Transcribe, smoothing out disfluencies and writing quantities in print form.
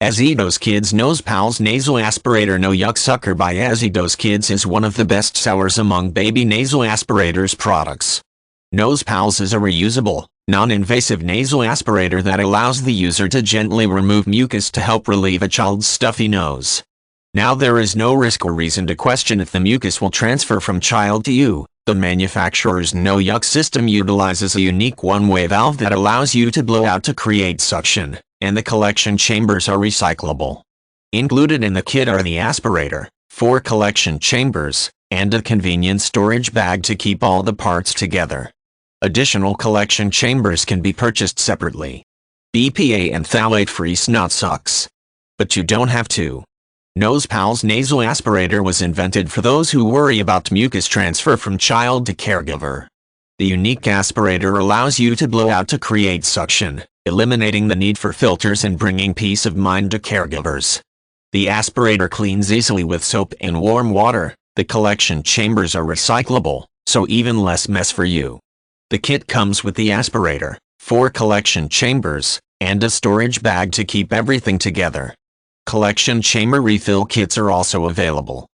Azidos Kids Nose Pals Nasal Aspirator No Yuck Sucker by Azidos Kids is one of the best sellers among baby nasal aspirators products. Nose Pals is a reusable, non-invasive nasal aspirator that allows the user to gently remove mucus to help relieve a child's stuffy nose. Now there is no risk or reason to question if the mucus will transfer from child to you. The manufacturer's No Yuck system utilizes a unique one-way valve that allows you to blow out to create suction, and the collection chambers are recyclable. Included in the kit are the aspirator, 4 collection chambers, and a convenient storage bag to keep all the parts together. Additional collection chambers can be purchased separately. BPA and phthalate-free snot sucks. But you don't have to. Nose Pals Nasal Aspirator was invented for those who worry about mucus transfer from child to caregiver. The unique aspirator allows you to blow out to create suction, eliminating the need for filters and bringing peace of mind to caregivers. The aspirator cleans easily with soap and warm water. The collection chambers are recyclable, so even less mess for you. The kit comes with the aspirator, 4 collection chambers, and a storage bag to keep everything together. Collection chamber refill kits are also available.